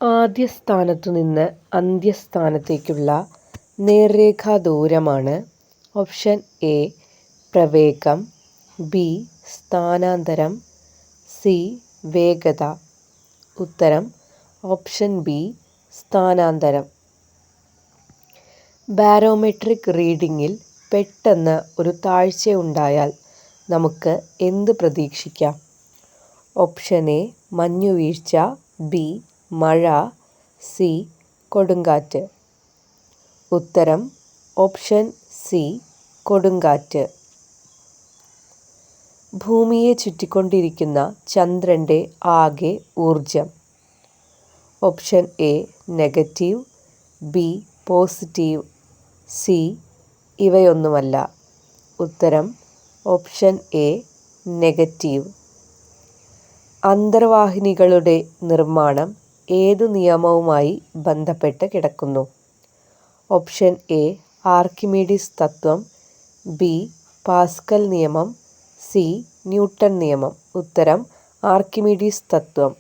ആദ്യ സ്ഥാനത്തു നിന്ന് അന്ത്യസ്ഥാനത്തേക്കുള്ള നേർരേഖാ ദൂരമാണ്. ഓപ്ഷൻ എ പ്രവേഗം, ബി സ്ഥാനാന്തരം, സി വേഗത. ഉത്തരം ഓപ്ഷൻ ബി സ്ഥാനാന്തരം. ബാരോമെട്രിക് റീഡിങ്ങിൽ പെട്ടെന്ന് ഒരു താഴ്ചയുണ്ടായാൽ നമുക്ക് എന്ത് പ്രതീക്ഷിക്കാം? ഓപ്ഷൻ എ മഞ്ഞുവീഴ്ച, ബി മഴ, സി കൊടുങ്കാറ്റ്. ഉത്തരം ഓപ്ഷൻ സി കൊടുങ്കാറ്റ്. ഭൂമിയെ ചുറ്റിക്കൊണ്ടിരിക്കുന്ന ചന്ദ്രൻ്റെ ആകെ ഊർജം. Option A negative, B positive, C ഇവയൊന്നുമല്ല. ഉത്തരം ഓപ്ഷൻ എ നെഗറ്റീവ്. അന്തർവാഹിനികളുടെ നിർമ്മാണം ഏതു നിയമവുമായി ബന്ധപ്പെട്ട് കിടക്കുന്നു? ഓപ്ഷൻ എ ആർക്കിമിഡീസ് തത്വം, ബി പാസ്കൽ നിയമം, സി ന്യൂട്ടൺ നിയമം. ഉത്തരം ആർക്കിമിഡീസ് തത്വം.